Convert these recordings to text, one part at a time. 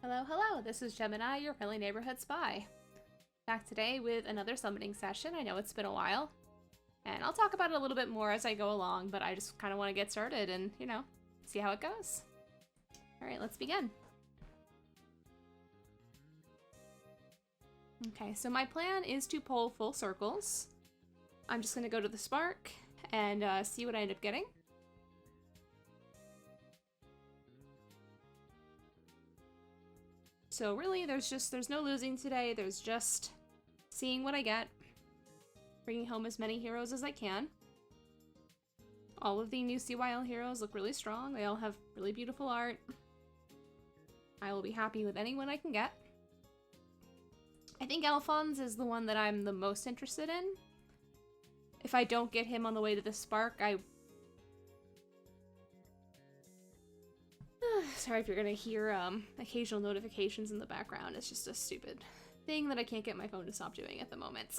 Hello, hello, this is Gemini, your friendly neighborhood spy. Back today with another summoning session. I know it's been a while, and I'll talk about it a little bit more as I go along, but I just kind of want to get started and, see how it goes. Alright, let's begin. Okay, so my plan is to pull full circles. I'm just going to go to the spark and see what I end up getting. So really, there's no losing today. There's just seeing what I get, bringing home as many heroes as I can. All of the new CYL heroes look really strong. They all have really beautiful art. I will be happy with anyone I can get. I think Alphonse is the one that I'm the most interested in. If I don't get him on the way to the spark, sorry if you're gonna hear occasional notifications in the background. It's just a stupid thing that I can't get my phone to stop doing at the moment.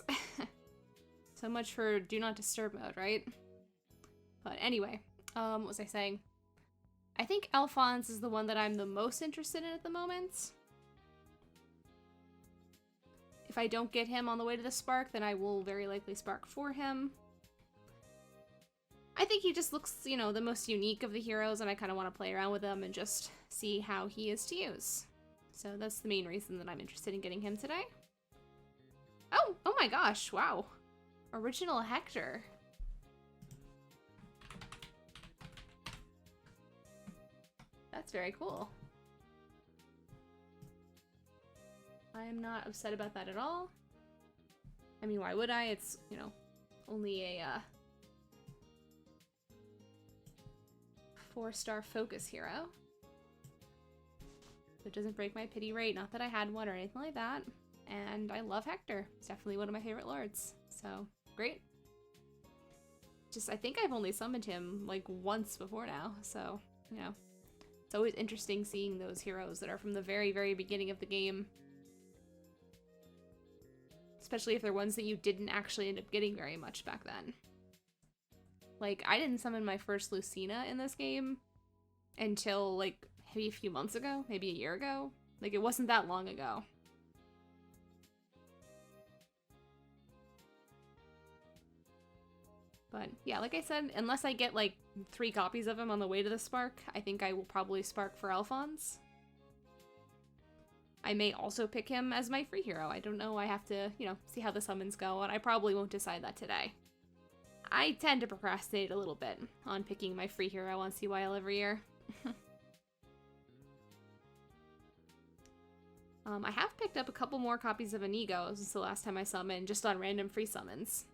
So much for do not disturb mode, right? But anyway, what was I saying? I think Alphonse is the one that I'm the most interested in at the moment. If I don't get him on the way to the spark, then I will very likely spark for him. I think he just looks, the most unique of the heroes, and I kind of want to play around with him and just see how he is to use. So that's the main reason that I'm interested in getting him today. Oh my gosh, wow. Original Hector. That's very cool. I am not upset about that at all. I mean, why would I? It's, only a 4-star focus hero. So it doesn't break my pity rate. Not that I had one or anything like that. And I love Hector. It's definitely one of my favorite lords. So, great. I think I've only summoned him, like, once before now. So, it's always interesting seeing those heroes that are from the very, very beginning of the game. Especially if they're ones that you didn't actually end up getting very much back then. Like, I didn't summon my first Lucina in this game until, like, maybe a few months ago, maybe a year ago. Like, it wasn't that long ago. But, yeah, like I said, unless I get, like, 3 copies of him on the way to the spark, I think I will probably spark for Alphonse. I may also pick him as my free hero. I don't know. I have to, see how the summons go, and I probably won't decide that today. I tend to procrastinate a little bit on picking my free hero on CYL every year. I have picked up a couple more copies of Inigo since the last time I summoned, just on random free summons.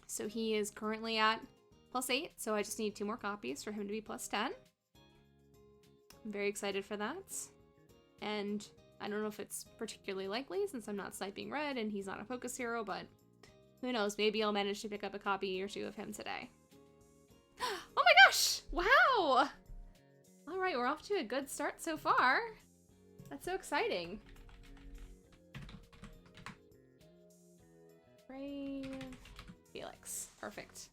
So he is currently at +8, so I just need 2 more copies for him to be +10. I'm very excited for that. And I don't know if it's particularly likely since I'm not sniping red and he's not a focus hero, but who knows, maybe I'll manage to pick up a copy or 2 of him today. Oh my gosh! Wow! Alright, we're off to a good start so far. That's so exciting. Brave Felix. Perfect.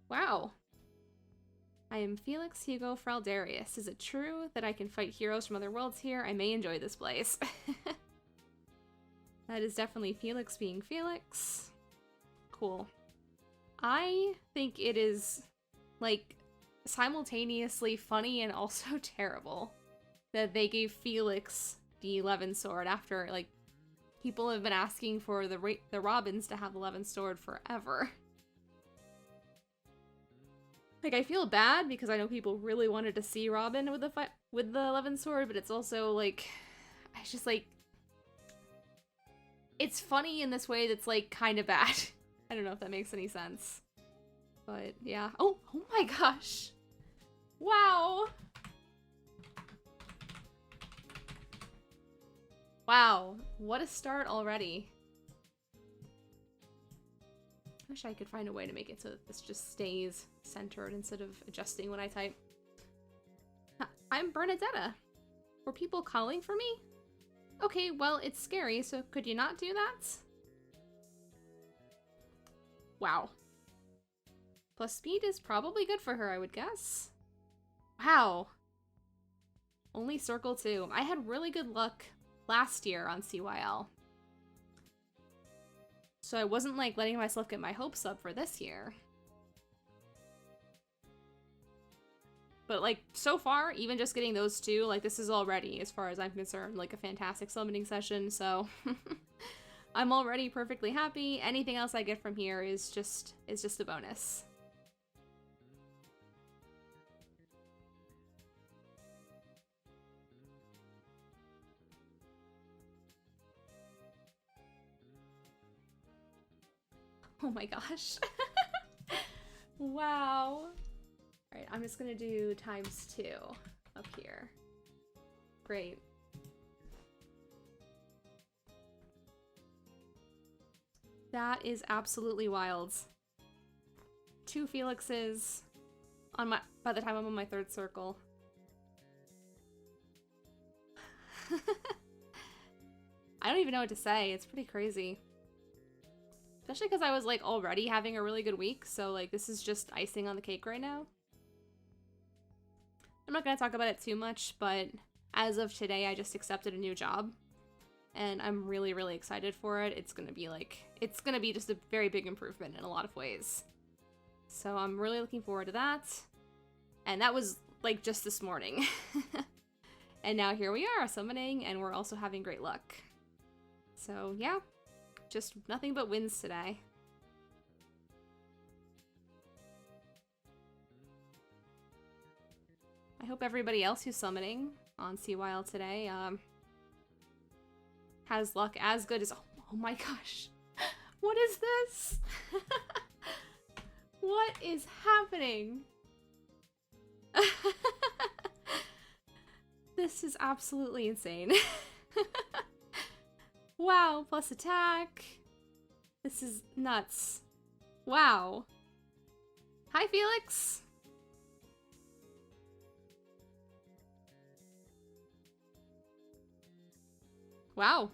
Wow. I am Felix Hugo Fraldarius. Is it true that I can fight heroes from other worlds here? I may enjoy this place. That is definitely Felix being Felix. Cool. I think it is, like, simultaneously funny and also terrible that they gave Felix the 11 sword after, like, people have been asking for the Robins to have 11 sword forever. Like, I feel bad because I know people really wanted to see Robin with the 11 sword, but it's also, like, it's just, like, it's funny in this way that's, like, kind of bad. I don't know if that makes any sense. But, yeah. Oh my gosh! Wow! Wow, what a start already. I wish I could find a way to make it so that this just stays centered instead of adjusting when I type. I'm Bernadetta. Were people calling for me? Okay, well, it's scary, so could you not do that? Wow. Plus speed is probably good for her, I would guess. Wow. Only circle 2. I had really good luck last year on CYL. So I wasn't like letting myself get my hopes up for this year. But like so far, even just getting those 2, like this is already, as far as I'm concerned, like a fantastic summoning session, so I'm already perfectly happy. Anything else I get from here is just a bonus. Oh my gosh. Wow. Alright, I'm just gonna do ×2 up here. Great. That is absolutely wild. 2 Felixes on by the time I'm on my 3rd circle. I don't even know what to say. It's pretty crazy. Especially because I was like already having a really good week, so like this is just icing on the cake right now. I'm not going to talk about it too much, but as of today, I just accepted a new job. And I'm really, really excited for it. It's going to be just a very big improvement in a lot of ways. So I'm really looking forward to that. And that was like just this morning. And now here we are summoning, and we're also having great luck. So yeah, just nothing but wins today. I hope everybody else who's summoning on CYL today has luck as good as... Oh my gosh. What is this? What is happening? This is absolutely insane. Wow, plus attack. This is nuts. Wow. Hi, Felix. Wow.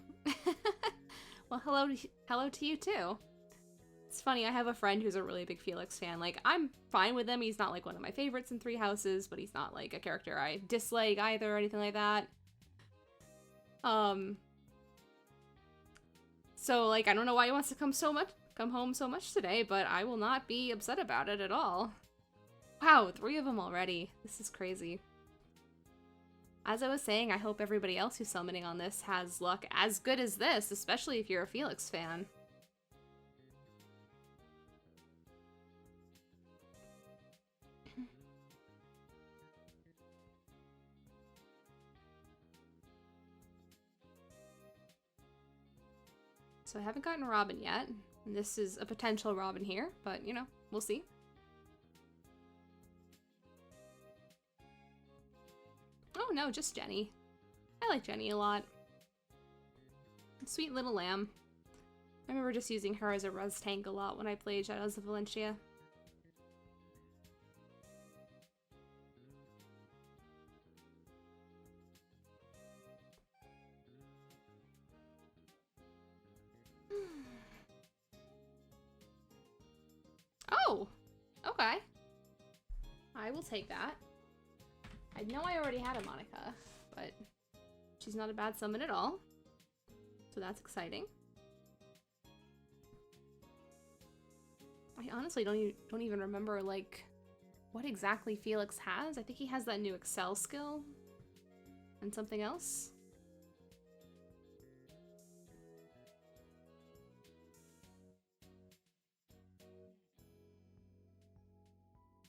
Well, hello to you too. It's funny, I have a friend who's a really big Felix fan. Like, I'm fine with him. He's not like one of my favorites in Three Houses, but he's not like a character I dislike either or anything like that. So like, I don't know why he wants to come home so much today, but I will not be upset about it at all. Wow, 3 of them already. This is crazy. As I was saying, I hope everybody else who's summoning on this has luck as good as this, especially if you're a Felix fan. So I haven't gotten Robin yet. And this is a potential Robin here, but you know, we'll see. Oh no, just Jenny. I like Jenny a lot. Sweet little lamb. I remember just using her as a res tank a lot when I played Shadows of Valencia. Oh! Okay. I will take that. I know I already had a Monica, but she's not a bad summon at all. So that's exciting. I honestly don't even remember, like, what exactly Felix has. I think he has that new Excel skill and something else.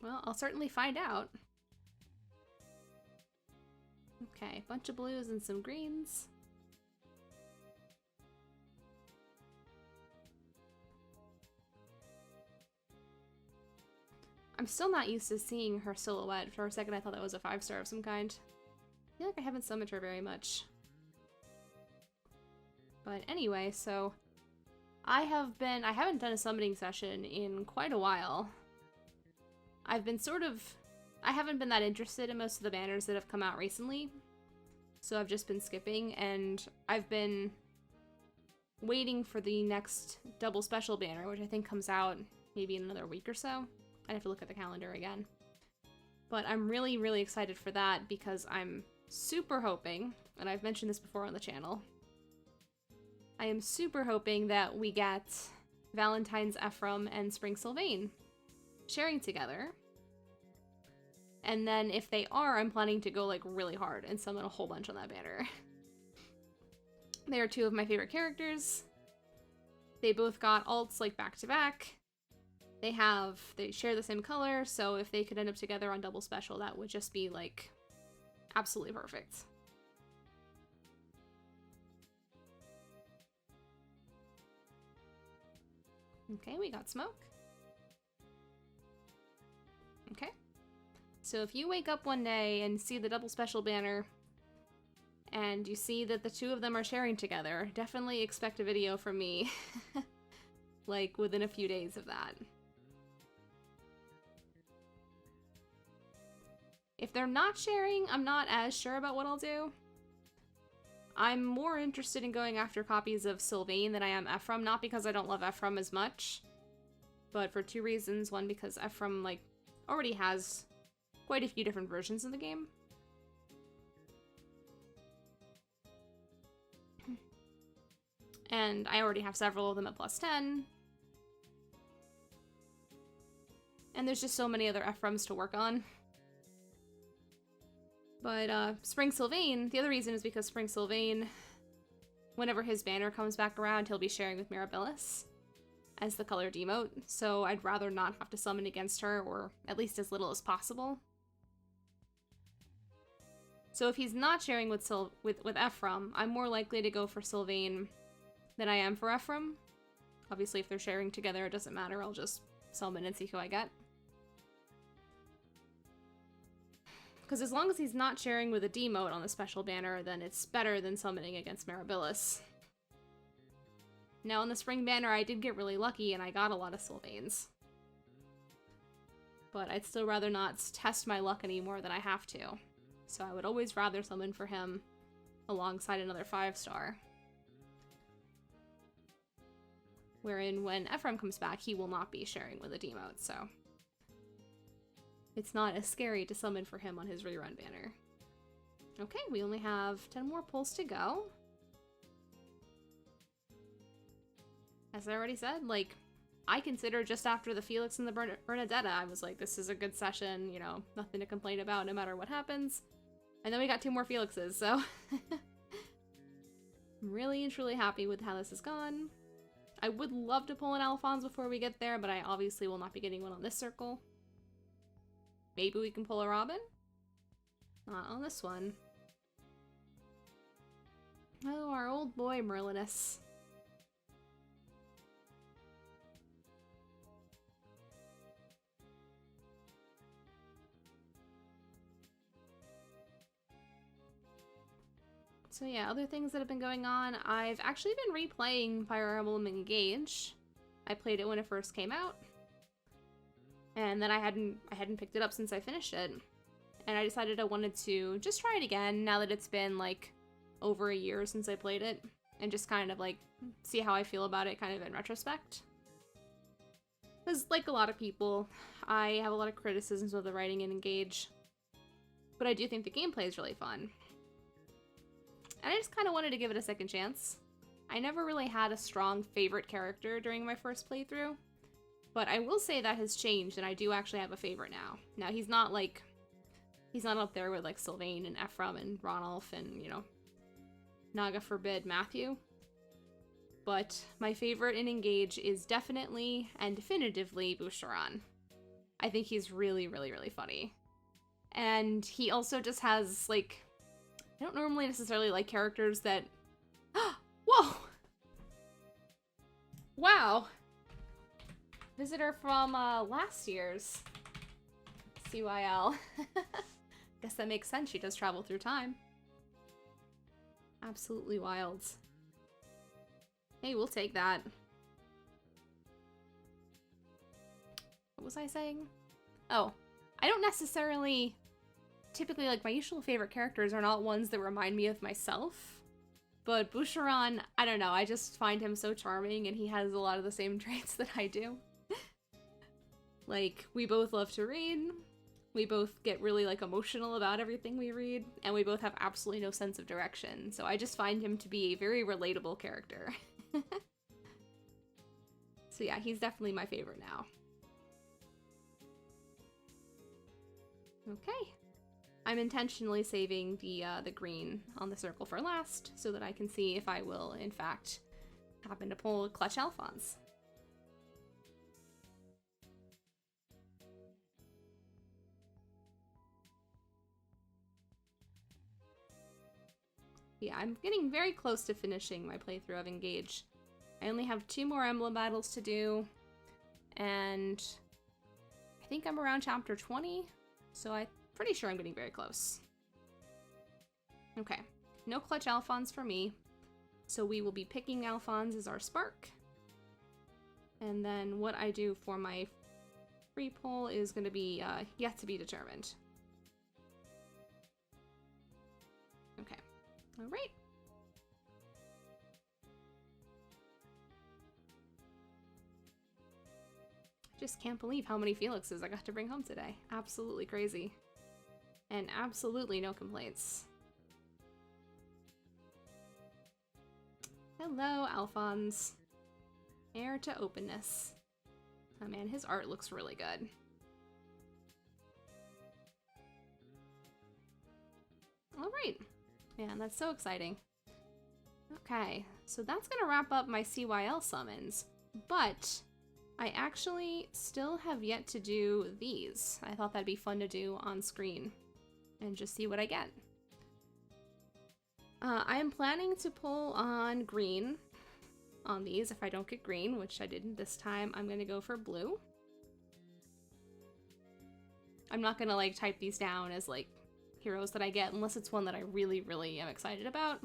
Well, I'll certainly find out. Okay, bunch of blues and some greens. I'm still not used to seeing her silhouette. For a second I thought that was a 5-star of some kind. I feel like I haven't summoned her very much. But anyway, so I haven't done a summoning session in quite a while. I haven't been that interested in most of the banners that have come out recently. So I've just been skipping, and I've been waiting for the next double special banner, which I think comes out maybe in another week or so. I'd have to look at the calendar again. But I'm really, really excited for that because I'm super hoping, and I've mentioned this before on the channel, I am super hoping that we get Valentine's Ephraim and Spring Sylvain sharing together. And then if they are, I'm planning to go like really hard and summon a whole bunch on that banner. They are two of my favorite characters. They both got alts like back to back. They share the same color, so if they could end up together on double special, that would just be like absolutely perfect. Okay, we got smoke. Okay. So if you wake up one day and see the double special banner and you see that the two of them are sharing together, definitely expect a video from me like within a few days of that. If they're not sharing, I'm not as sure about what I'll do. I'm more interested in going after copies of Sylvain than I am Ephraim, not because I don't love Ephraim as much, but for two reasons. One, because Ephraim like already has quite a few different versions of the game. And I already have several of them at +10. And there's just so many other Ephraims to work on. But Spring Sylvain, the other reason is because Spring Sylvain, whenever his banner comes back around, he'll be sharing with Mirabilis as the color demote, so I'd rather not have to summon against her, or at least as little as possible. So if he's not sharing with Ephraim, I'm more likely to go for Sylvain than I am for Ephraim. Obviously, if they're sharing together, it doesn't matter, I'll just summon and see who I get. Because as long as he's not sharing with a demote on the special banner, then it's better than summoning against Mirabilis. Now on the spring banner, I did get really lucky and I got a lot of Sylvains. But I'd still rather not test my luck any more than I have to. So I would always rather summon for him alongside another 5-star. Wherein when Ephraim comes back, he will not be sharing with a demote, so it's not as scary to summon for him on his rerun banner. Okay, we only have 10 more pulls to go. As I already said, like, I consider just after the Felix and the Bernadetta, I was like, this is a good session, you know, nothing to complain about no matter what happens. And then we got 2 more Felixes, so I'm really and truly happy with how this has gone. I would love to pull an Alphonse before we get there, but I obviously will not be getting one on this circle. Maybe we can pull a Robin? Not on this one. Oh, our old boy Merlinus. So yeah, other things that have been going on. I've actually been replaying Fire Emblem Engage. I played it when it first came out. And then I hadn't picked it up since I finished it. And I decided I wanted to just try it again now that it's been like over a year since I played it. And just kind of like see how I feel about it kind of in retrospect. Because like a lot of people, I have a lot of criticisms of the writing in Engage. But I do think the gameplay is really fun. And I just kind of wanted to give it a second chance. I never really had a strong favorite character during my first playthrough. But I will say that has changed, and I do actually have a favorite now. Now, he's not up there with, like, Sylvain and Ephraim and Ronalf and, you know, Naga Forbid Matthew. But my favorite in Engage is definitely and definitively Boucheron. I think he's really, really, really funny. And he also just has, like, I don't normally necessarily like characters that... Whoa! Wow! Visitor from last year's CYL. Guess that makes sense, she does travel through time. Absolutely wild. Hey, we'll take that. What was I saying? Oh, I don't necessarily... Typically, like, my usual favorite characters are not ones that remind me of myself. But Boucheron, I don't know, I just find him so charming and he has a lot of the same traits that I do. Like, we both love to read. We both get really, like, emotional about everything we read, and we both have absolutely no sense of direction, so I just find him to be a very relatable character. So yeah, he's definitely my favorite now. Okay. I'm intentionally saving the green on the circle for last, so that I can see if I will, in fact, happen to pull Clutch Alphonse. Yeah, I'm getting very close to finishing my playthrough of Engage. I only have 2 more Emblem battles to do, and I think I'm around chapter 20, so I'm pretty sure I'm getting very close. Okay, no Clutch Alphonse for me, so we will be picking Alphonse as our spark. And then what I do for my free pull is going to be yet to be determined. Okay, all right. Just can't believe how many Felixes I got to bring home today. Absolutely crazy. And absolutely no complaints. Hello, Alphonse. Heir to openness. Oh man, his art looks really good. Alright. Man, that's so exciting. Okay, so that's gonna wrap up my CYL summons, but I actually still have yet to do these. I thought that'd be fun to do on screen and just see what I get. I am planning to pull on green on these. If I don't get green, which I didn't this time, I'm gonna go for blue. I'm not gonna like type these down as like heroes that I get unless it's one that I really, really am excited about.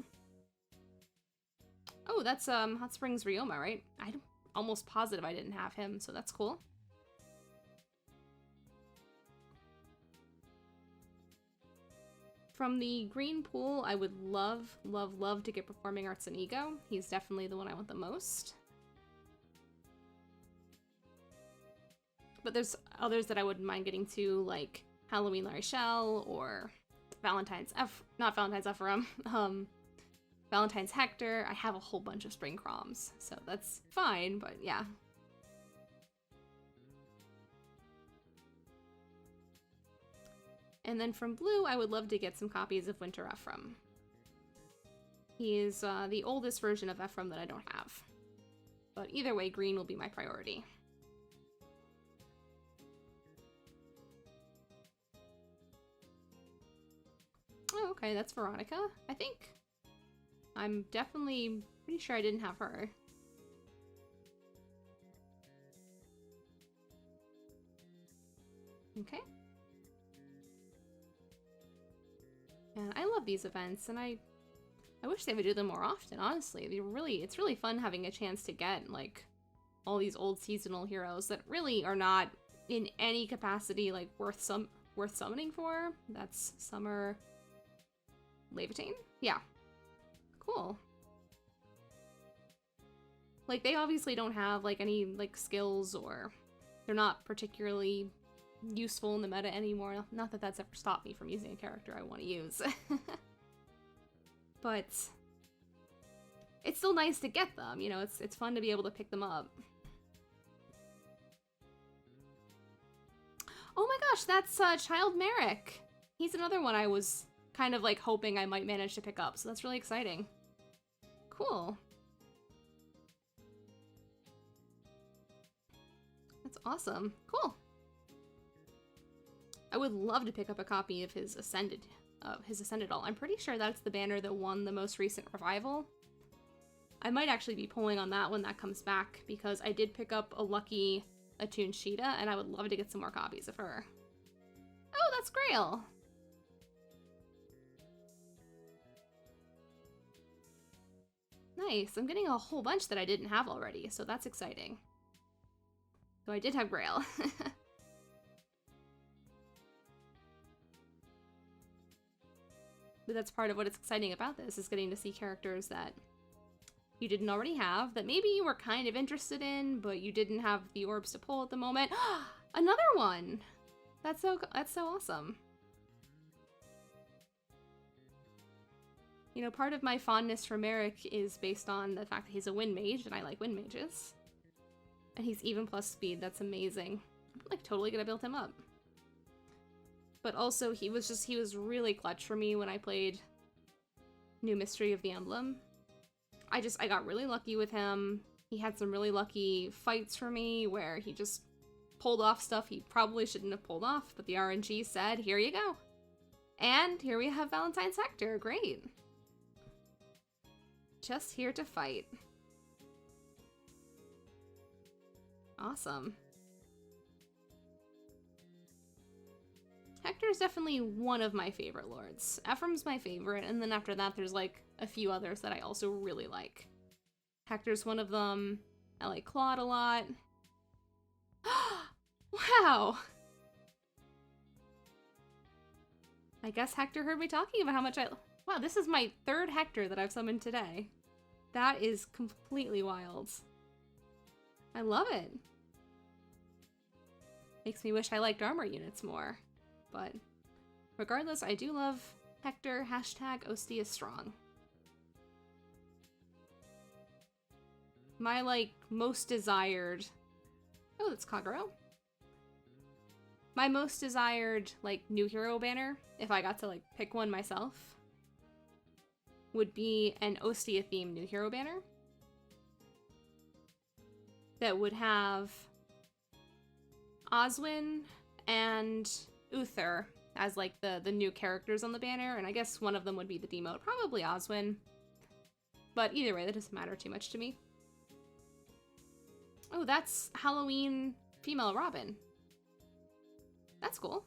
Oh, that's Hot Springs Ryoma, right? I'm almost positive I didn't have him, so that's cool. From the green pool, I would love, love, love to get Performing Arts and Ego. He's definitely the one I want the most. But there's others that I wouldn't mind getting too, like Halloween Larry Shell or Valentine's Valentine's Hector. I have a whole bunch of Spring Croms, so that's fine, but yeah. And then from blue, I would love to get some copies of Winter Ephraim. He is the oldest version of Ephraim that I don't have. But either way, green will be my priority. Oh, okay, that's Veronica, I think. I'm definitely pretty sure I didn't have her. Okay. And I love these events, and I wish they would do them more often, honestly. It's really fun having a chance to get, like, all these old seasonal heroes that really are not in any capacity, like, worth summoning for. That's Summer Levitain? Yeah. Cool. Like, they obviously don't have, like, any, like, skills, or they're not particularly useful in the meta anymore. Not that that's ever stopped me from using a character I want to use. But it's still nice to get them, you know, it's fun to be able to pick them up. Oh my gosh, that's Child Merrick. He's another one I was kind of like hoping I might manage to pick up, so that's really exciting. Cool. That's awesome. Cool. I would love to pick up a copy of his Ascended doll. I'm pretty sure that's the banner that won the most recent revival. I might actually be pulling on that when that comes back, because I did pick up a lucky attuned Sheeta, and I would love to get some more copies of her. Oh, that's Grail! Nice, I'm getting a whole bunch that I didn't have already, so that's exciting. So I did have Grail. But that's part of what is exciting about this, is getting to see characters that you didn't already have, that maybe you were kind of interested in, but you didn't have the orbs to pull at the moment. Another one! That's so awesome. You know, part of my fondness for Merrick is based on the fact that he's a wind mage, and I like wind mages. And he's even plus speed. That's amazing. I'm like totally gonna build him up. But also, he was really clutch for me when I played New Mystery of the Emblem. I got really lucky with him. He had some really lucky fights for me where he just pulled off stuff he probably shouldn't have pulled off, but the RNG said, here you go. And here we have Valentine's Hector. Great. Just here to fight. Awesome. Hector's definitely one of my favorite lords. Ephraim's my favorite, and then after that there's like a few others that I also really like. Hector's one of them. I like Claude a lot. Wow! I guess Hector heard me talking about how much I... Wow, this is my third Hector that I've summoned today. That is completely wild. I love it. Makes me wish I liked armor units more. But regardless, I do love Hector. Hashtag Ostia is strong. My, like, most desired... Oh, that's Kagero. My most desired, like, new hero banner, if I got to, like, pick one myself, would be an Ostia-themed new hero banner. That would have Oswin and Uther as, like, the new characters on the banner, and I guess one of them would be the demote. Probably Oswin. But either way, that doesn't matter too much to me. Oh, that's Halloween female Robin. That's cool.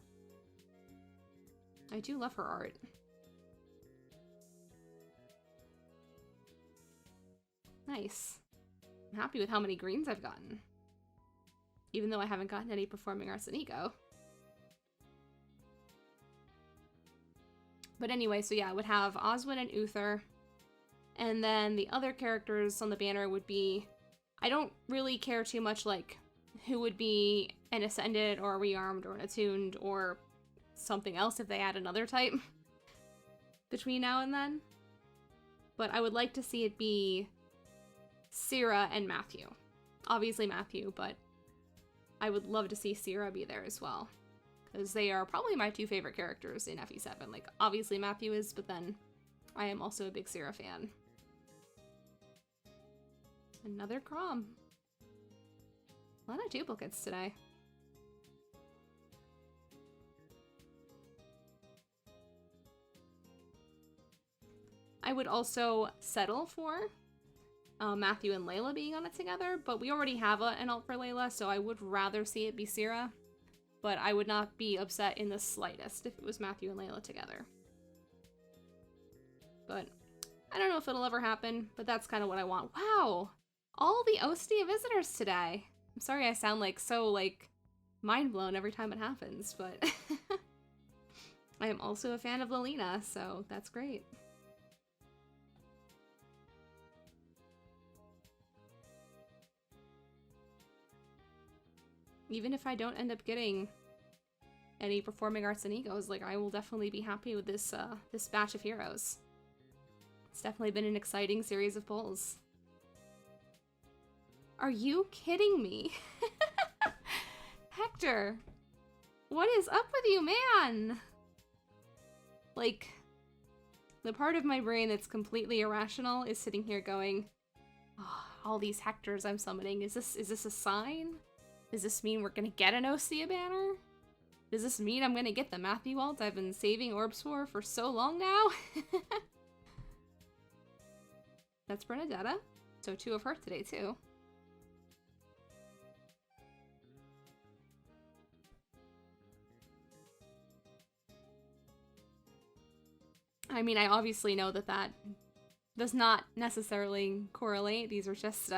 I do love her art. Nice. I'm happy with how many greens I've gotten. Even though I haven't gotten any Performing Arts and Ego. But anyway, so yeah, I would have Oswin and Uther. And then the other characters on the banner would be... I don't really care too much, like, who would be an Ascended or a Rearmed or an Attuned or something else if they add another type between now and then. But I would like to see it be Syrah and Matthew. Obviously Matthew, but I would love to see Syrah be there as well. Because they are probably my two favorite characters in FE7. Like, obviously Matthew is, but then I am also a big Syrah fan. Another Crom. A lot of duplicates today. I would also settle for Matthew and Layla being on it together, but we already have an alt for Layla, so I would rather see it be Syrah. But I would not be upset in the slightest if it was Matthew and Layla together. But I don't know if it'll ever happen, but that's kind of what I want. Wow! All the Ostia visitors today. I'm sorry I sound like so, like, mind blown every time it happens, but I am also a fan of Lilina, so that's great. Even if I don't end up getting any Performing Arts and Egos, like, I will definitely be happy with this, this batch of heroes. It's definitely been an exciting series of polls. Are you kidding me? Hector, what is up with you, man? Like, the part of my brain that's completely irrational is sitting here going, oh, all these Hectors I'm summoning, is this a sign? Does this mean we're gonna get an Ostia banner? Does this mean I'm gonna get the Matthew ult I've been saving orbs for so long now? That's Bernadetta. So 2 of her today, too. I mean, I obviously know that that does not necessarily correlate. These are just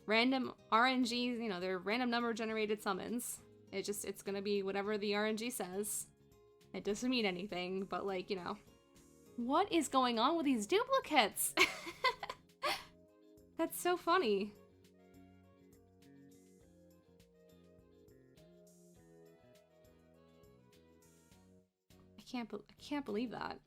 random RNGs, you know, they're random number generated summons. It's gonna be whatever the RNG says. It doesn't mean anything, but like, you know. What is going on with these duplicates? That's so funny. can't believe that.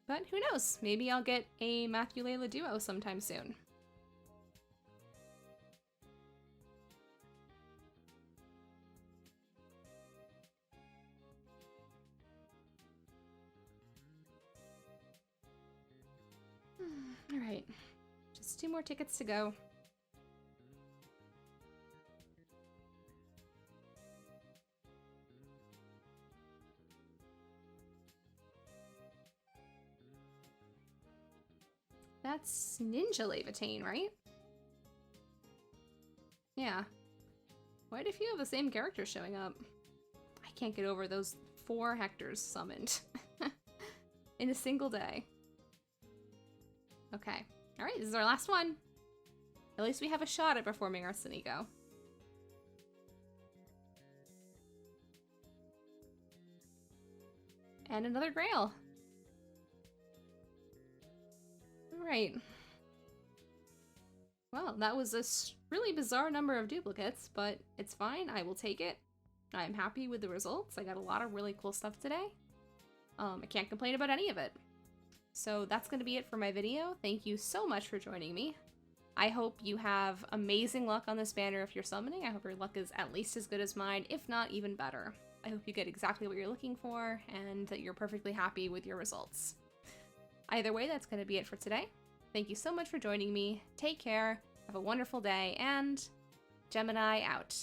But who knows? Maybe I'll get a Matthew Layla duo sometime soon. Alright. Just 2 more tickets to go. That's Ninja Levitain, right? Yeah. Quite a few of the same characters showing up. I can't get over those 4 Hectors summoned in a single day. Okay. Alright, this is our last one. At least we have a shot at performing our Sinigo. And another Grail. Alright. Well, that was a really bizarre number of duplicates, but it's fine. I will take it. I'm happy with the results. I got a lot of really cool stuff today. I can't complain about any of it. So that's going to be it for my video. Thank you so much for joining me. I hope you have amazing luck on this banner if you're summoning. I hope your luck is at least as good as mine, if not even better. I hope you get exactly what you're looking for and that you're perfectly happy with your results. Either way, that's going to be it for today. Thank you so much for joining me. Take care, have a wonderful day, and Gemini out.